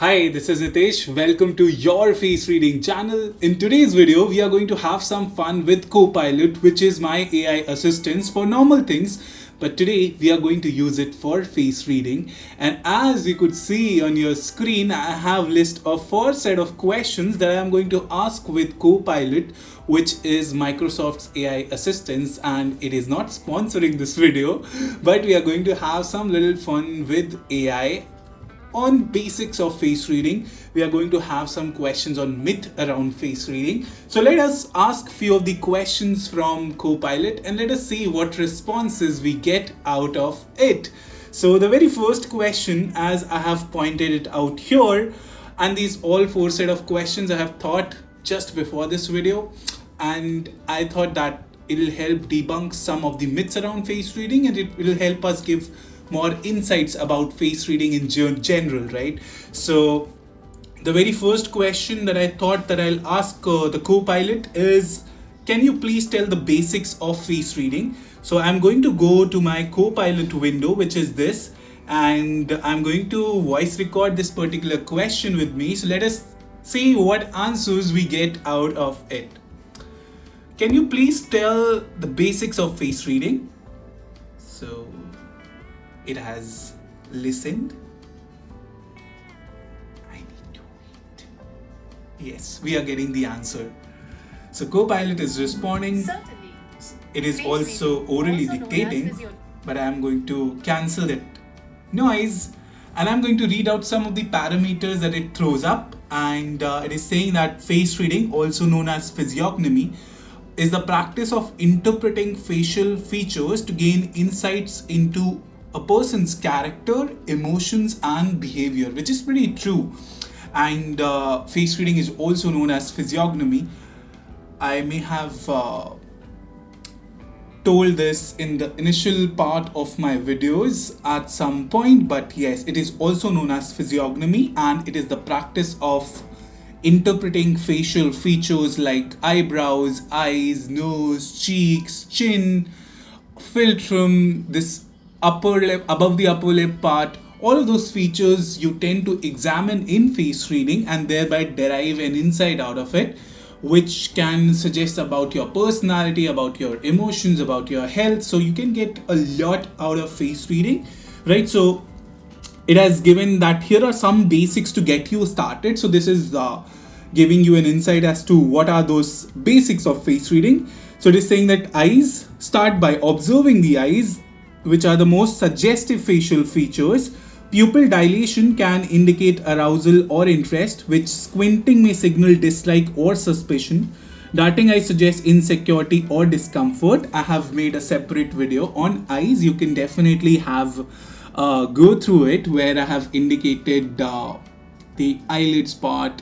Hi, this is Nitesh. Welcome to your face reading channel. In today's video, we are going to have some fun with Copilot, which is my AI assistant for normal things. But today we are going to use it for face reading. And as you could see on your screen, I have list of 4 set of questions that I am going to ask with Copilot, which is Microsoft's AI assistance. And it is not sponsoring this video, but we are going to have some little fun with AI on basics of face reading. We are going to have some questions on myth around face reading. So let us ask few of the questions from Copilot and let us see what responses we get out of it. So the very first question, as I have pointed it out here, and these all 4 set of questions I have thought just before this video, and I thought that it'll help debunk some of the myths around face reading, and it will help us give more insights about face reading in general, right? So the very first question that I thought that I'll ask the Copilot is, can you please tell the basics of face reading? So I'm going to go to my Copilot window, which is this, and I'm going to voice record this particular question with me. So let us see what answers we get out of it. Can you please tell the basics of face reading? So it has listened. I need to wait. Yes, we are getting the answer. So Copilot is responding. Certainly. It is Face also reading, orally also known as dictating, physio- but I am going to cancel that noise, and I'm going to read out some of the parameters that it throws up. And it is saying that face reading, also known as physiognomy, is the practice of interpreting facial features to gain insights into a person's character, emotions, and behavior, which is pretty true. And face reading is also known as physiognomy. I may have told this in the initial part of my videos at some point, but yes, it is also known as physiognomy, and it is the practice of interpreting facial features like eyebrows, eyes, nose, cheeks, chin, philtrum, this upper lip, above the upper lip part. All of those features you tend to examine in face reading and thereby derive an insight out of it, which can suggest about your personality, about your emotions, about your health. So you can get a lot out of face reading, right? So it has given that here are some basics to get you started. So this is giving you an insight as to what are those basics of face reading. So it is saying that eyes, start by observing the eyes, which are the most suggestive facial features. Pupil dilation can indicate arousal or interest, which squinting may signal dislike or suspicion. Darting eye suggests insecurity or discomfort. I have made a separate video on eyes. You can definitely have go through it, where I have indicated the eyelids part,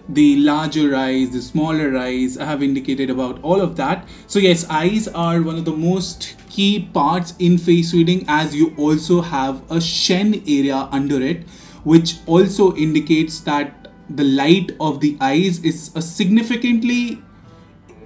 the larger eyes, the smaller eyes. I have indicated about all of that. So yes, eyes are one of the most key parts in face reading, as you also have a Shen area under it, which also indicates that the light of the eyes is a significantly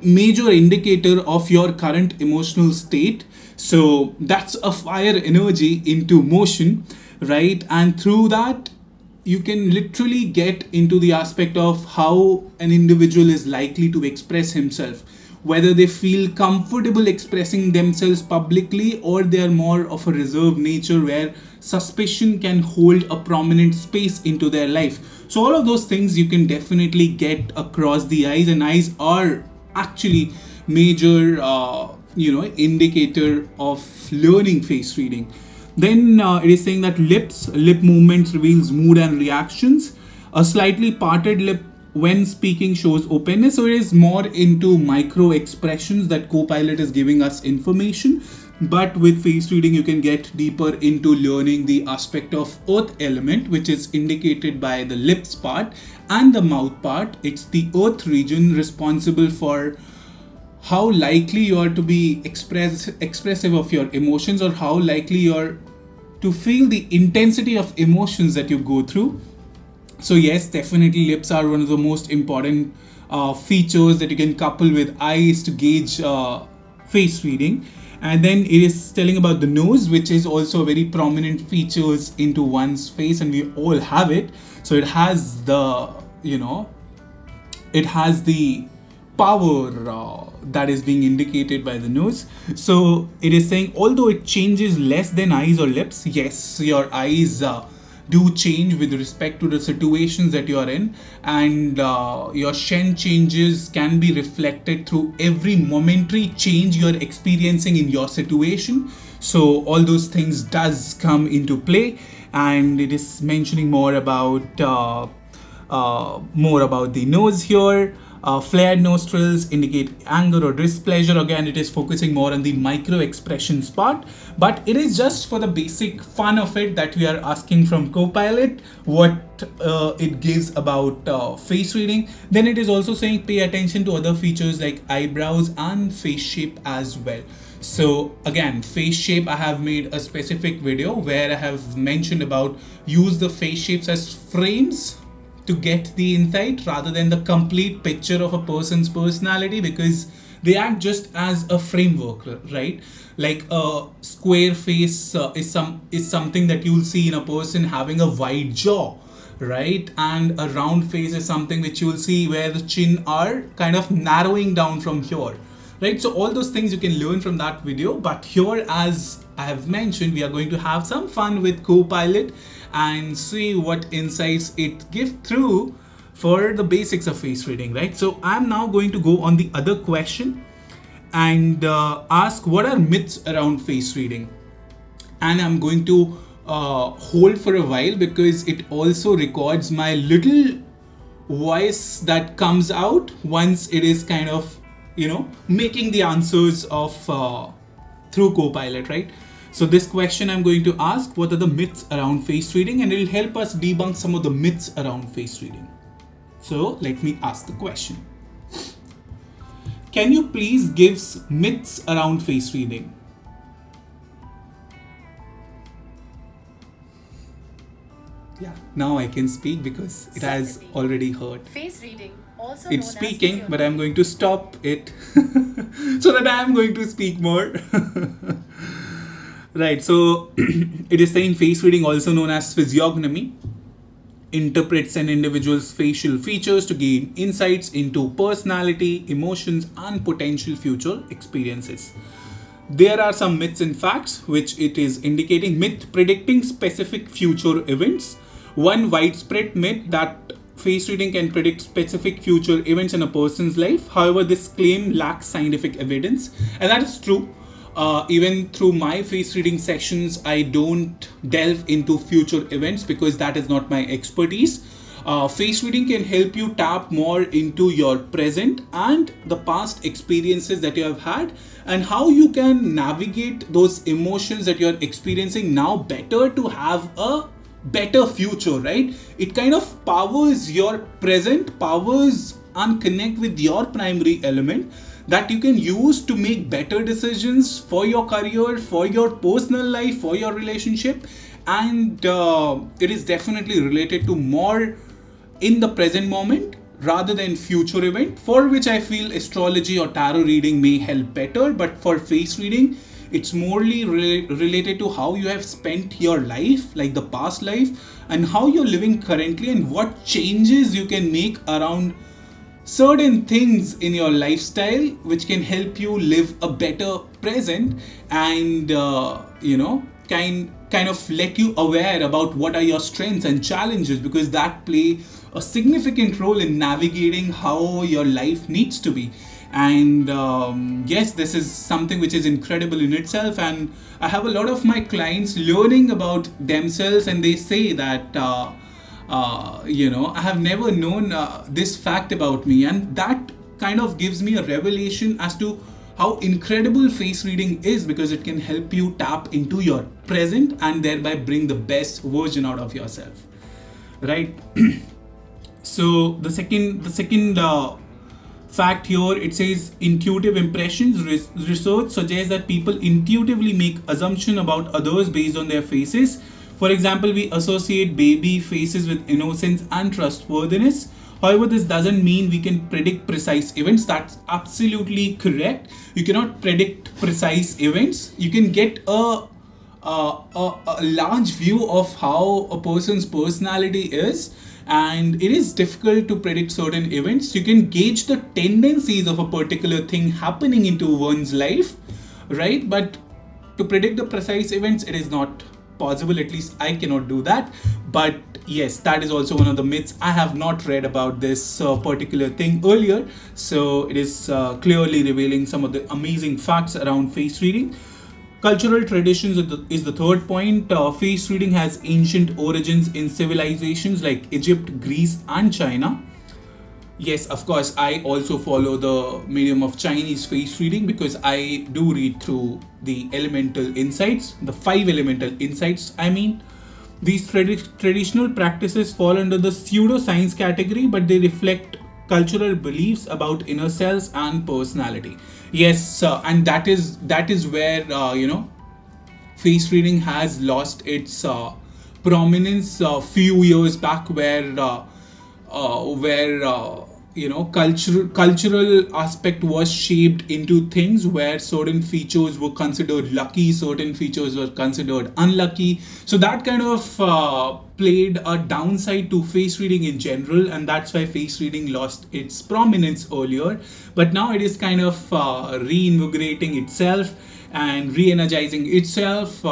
major indicator of your current emotional state. So that's a fire energy into motion, right? And through that, you can literally get into the aspect of how an individual is likely to express himself, whether they feel comfortable expressing themselves publicly, or they are more of a reserved nature where suspicion can hold a prominent space into their life. So all of those things you can definitely get across the eyes, and eyes are actually major indicator of learning face reading. Then it is saying that lip movements reveals mood and reactions. A slightly parted lip when speaking shows openness. So it is more into micro expressions that Copilot is giving us information. But with face reading, you can get deeper into learning the aspect of earth element, which is indicated by the lips part and the mouth part. It's the earth region responsible for how likely you are to be expressive of your emotions, or how likely you are to feel the intensity of emotions that you go through. So yes, definitely lips are one of the most important features that you can couple with eyes to gauge face reading. And then it is telling about the nose, which is also a very prominent features into one's face, and we all have it. So it has the, it has the power that is being indicated by the nose. So it is saying, although it changes less than eyes or lips, yes, your eyes do change with respect to the situations that you are in, and your shen changes can be reflected through every momentary change you are experiencing in your situation. So all those things does come into play, and it is mentioning more about the nose here. Flared nostrils indicate anger or displeasure. Again, it is focusing more on the micro expressions part, but it is just for the basic fun of it that we are asking from Copilot what it gives about face reading. Then it is also saying pay attention to other features like eyebrows and face shape as well. So again, face shape, I have made a specific video where I have mentioned about use the face shapes as frames to get the insight rather than the complete picture of a person's personality, because they act just as a framework, right? Like a square face is something that you'll see in a person having a wide jaw, right? And a round face is something which you'll see where the chin are kind of narrowing down from here, right? So all those things you can learn from that video. But here, as I have mentioned, we are going to have some fun with Copilot and see what insights it gives through for the basics of face reading, right? So I'm now going to go on the other question and ask what are myths around face reading. And I'm going to hold for a while because it also records my little voice that comes out once it is kind of, making the answers of through Copilot, right? So this question I'm going to ask, what are the myths around face reading? And it will help us debunk some of the myths around face reading. So let me ask the question. Can you please give myths around face reading? Yeah, now I can speak because it has already heard. Face reading, also it's speaking, but I'm going to stop it so that I'm going to speak more. Right, so it is saying face reading, also known as physiognomy, interprets an individual's facial features to gain insights into personality, emotions, and potential future experiences. There are some myths and facts which it is indicating. Myth predicting specific future events. One widespread myth that face reading can predict specific future events in a person's life. However, this claim lacks scientific evidence, and that is true. Even through my face reading sessions, I don't delve into future events because that is not my expertise. Face reading can help you tap more into your present and the past experiences that you have had, and how you can navigate those emotions that you're experiencing now better to have a better future, right? It kind of powers your present, powers and connect with your primary element that you can use to make better decisions for your career, for your personal life, for your relationship. And it is definitely related to more in the present moment rather than future event, for which I feel astrology or tarot reading may help better. But for face reading, it's morely related to how you have spent your life, like the past life, and how you're living currently, and what changes you can make around certain things in your lifestyle which can help you live a better present, and kind of let you aware about what are your strengths and challenges, because that play a significant role in navigating how your life needs to be. And yes, this is something which is incredible in itself, and I have a lot of my clients learning about themselves, and they say that I have never known this fact about me, and that kind of gives me a revelation as to how incredible face reading is, because it can help you tap into your present and thereby bring the best version out of yourself, right? So the second fact here, it says intuitive impressions. Research suggests that people intuitively make assumptions about others based on their faces, For example, we associate baby faces with innocence and trustworthiness. However, this doesn't mean we can predict precise events. That's absolutely correct. You cannot predict precise events. You can get a large view of how a person's personality is, and it is difficult to predict certain events. You can gauge the tendencies of a particular thing happening into one's life, right? But to predict the precise events, it is not possible. At least I cannot do that. But yes, that is also one of the myths. I have not read about this particular thing earlier, so it is clearly revealing some of the amazing facts around face reading. Cultural traditions is the third point. Face reading has ancient origins in civilizations like Egypt, Greece, and China. Yes, of course, I also follow the medium of Chinese face reading because I do read through the elemental insights, the five elemental insights, I mean. These traditional practices fall under the pseudoscience category, but they reflect cultural beliefs about inner selves and personality. Yes, and that is where face reading has lost its prominence a few years back, where cultural aspect was shaped into things where certain features were considered lucky, certain features were considered unlucky. So that kind of played a downside to face reading in general, and that's why face reading lost its prominence earlier. But now it is kind of reinvigorating itself and re-energizing itself,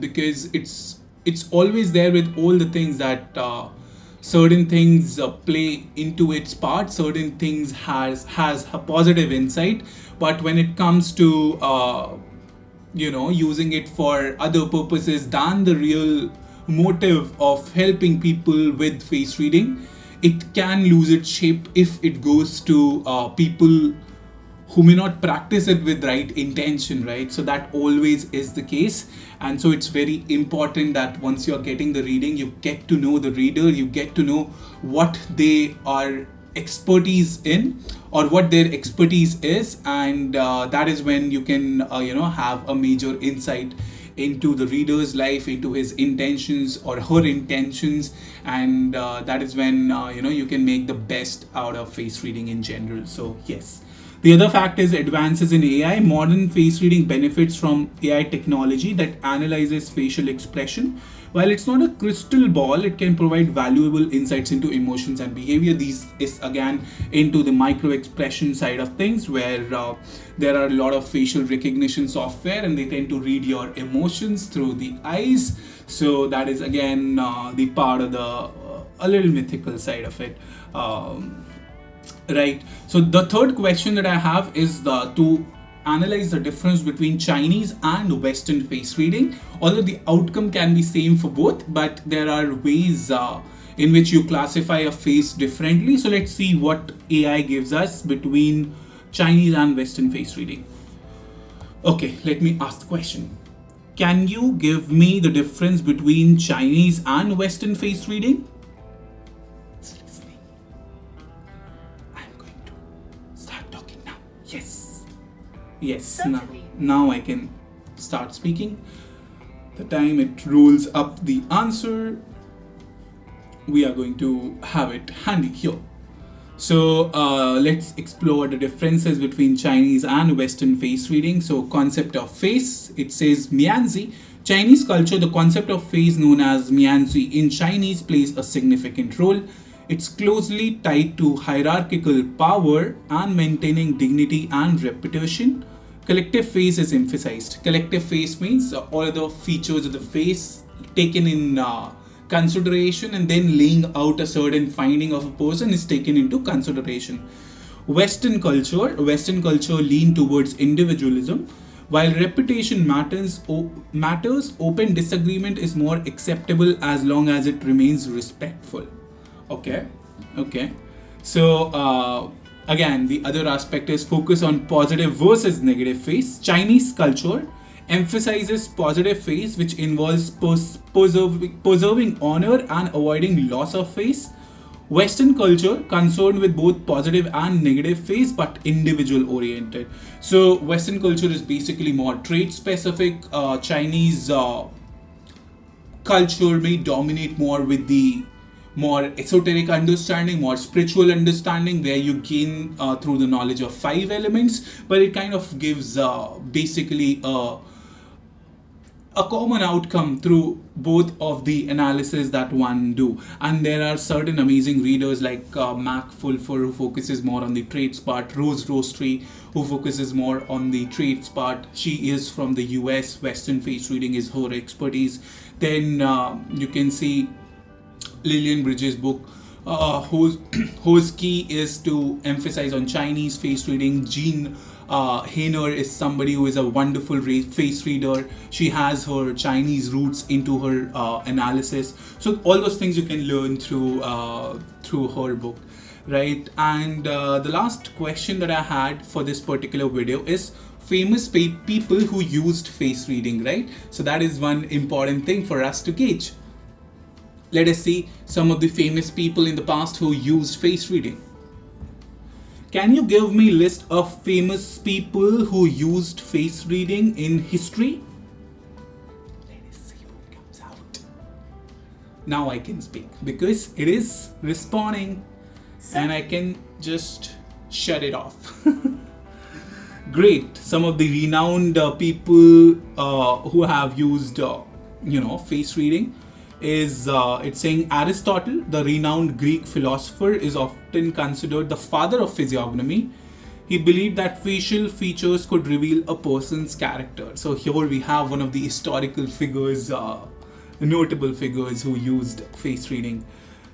because it's always there with all the things that certain things play into its part, certain things has a positive insight, but when it comes to using it for other purposes than the real motive of helping people with face reading, it can lose its shape if it goes to people who may not practice it with right intention, right? So that always is the case. And so it's very important that once you're getting the reading, you get to know the reader, you get to know what they are expertise in or what their expertise is, and that is when you can have a major insight into the reader's life, into his intentions or her intentions, and that is when you can make the best out of face reading in general. So yes. The other fact is advances in AI. Modern face reading benefits from AI technology that analyzes facial expression. While it's not a crystal ball, it can provide valuable insights into emotions and behavior. This is again into the micro expression side of things, where there are a lot of facial recognition software and they tend to read your emotions through the eyes. So that is again the part of the a little mythical side of it. Right. So the third question that I have is to analyze the difference between Chinese and Western face reading. Although the outcome can be same for both, but there are ways in which you classify a face differently. So let's see what AI gives us between Chinese and Western face reading. Okay, let me ask the question. Can you give me the difference between Chinese and Western face reading? Yes, now I can start speaking. The time it rolls up the answer, we are going to have it handy here. So let's explore the differences between Chinese and Western face reading. So concept of face, it says Mianzi. Chinese culture, the concept of face known as Mianzi in Chinese plays a significant role. It's closely tied to hierarchical power and maintaining dignity and reputation. Collective face is emphasized. Collective face means all the features of the face taken in consideration, and then laying out a certain finding of a person is taken into consideration. Western culture lean towards individualism. While reputation matters, open disagreement is more acceptable as long as it remains respectful. Okay. So again, the other aspect is focus on positive versus negative face. Chinese culture emphasizes positive face, which involves preserving honor and avoiding loss of face. Western culture concerned with both positive and negative face, but individual oriented. So Western culture is basically more trait specific. Chinese culture may dominate more with the more esoteric understanding, more spiritual understanding, where you gain through the knowledge of five elements, but it kind of gives basically a common outcome through both of the analysis that one do. And there are certain amazing readers like Mac Fulfer, who focuses more on the traits part, Rose Roastery, who focuses more on the traits part. She is from the US. Western face reading is her expertise. Then you can see Lillian Bridges' book, whose key is to emphasize on Chinese face reading. Jean Hainer is somebody who is a wonderful face reader. She has her Chinese roots into her analysis. So all those things you can learn through her book, right? And the last question that I had for this particular video is famous people who used face reading, right? So that is one important thing for us to gauge. Let us see some of the famous people in the past who used face reading. Can you give me a list of famous people who used face reading in history? Let us see what comes out. Now I can speak because it is responding and I can just shut it off. Great. Some of the renowned people who have used, face reading is it's saying Aristotle, the renowned Greek philosopher, is often considered the father of physiognomy. He believed that facial features could reveal a person's character. So here we have one of the historical figures, notable figures who used face reading.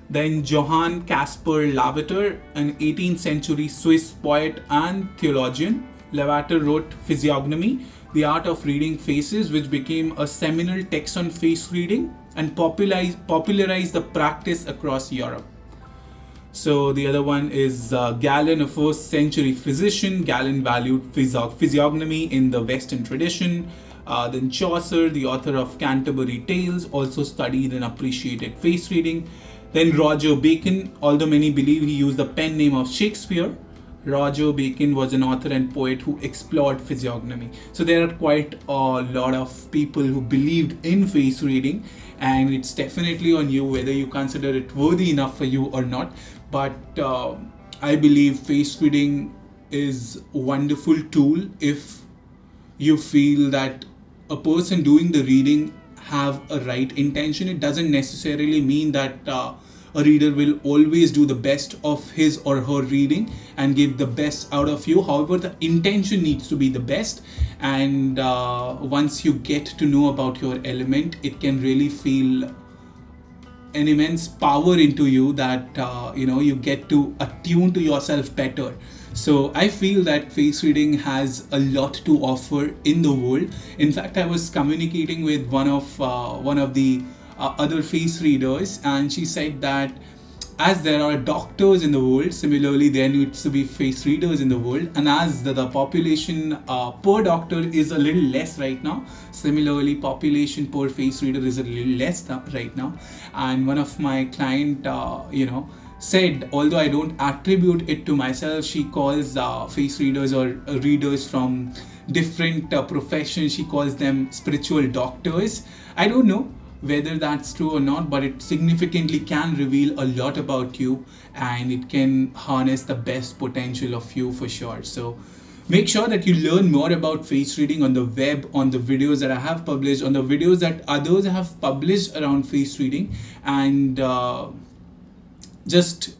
Then Johann Caspar Lavater, an 18th century Swiss poet and theologian. Lavater wrote Physiognomy, the art of reading faces, which became a seminal text on face reading and popularized the practice across Europe. So the other one is Galen, a 1st century physician. Galen valued physiognomy in the Western tradition. Then Chaucer, the author of Canterbury Tales, also studied and appreciated face reading. Then Roger Bacon, although many believe he used the pen name of Shakespeare, Roger Bacon was an author and poet who explored physiognomy. So there are quite a lot of people who believed in face reading, and it's definitely on you whether you consider it worthy enough for you or not. But I believe face reading is a wonderful tool if you feel that a person doing the reading have a right intention. It doesn't necessarily mean that a reader will always do the best of his or her reading and give the best out of you. However, the intention needs to be the best, and once you get to know about your element, it can really feel an immense power into you that you get to attune to yourself better. So I feel that face reading has a lot to offer in the world. In fact, I was communicating with one of the other face readers, and she said that as there are doctors in the world, similarly there needs to be face readers in the world, and as the population per doctor is a little less right now, similarly population per face reader is a little less right now. And one of my client said, although I don't attribute it to myself, she calls face readers or readers from different professions, she calls them spiritual doctors. I don't know whether that's true or not, but it significantly can reveal a lot about you, and it can harness the best potential of you for sure. So make sure that you learn more about face reading on the web, on the videos that I have published, on the videos that others have published around face reading, and just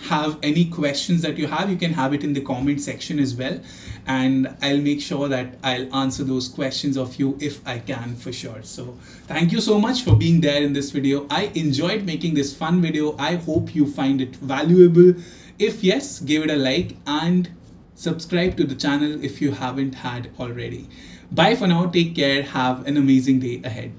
have any questions that you have, you can have it in the comment section as well, and I'll make sure that I'll answer those questions of you if I can, for sure. So thank you so much for being there in this video. I enjoyed making this fun video. I hope you find it valuable. If yes, give it a like and subscribe to the channel if you haven't had already. Bye for now. Take care. Have an amazing day ahead.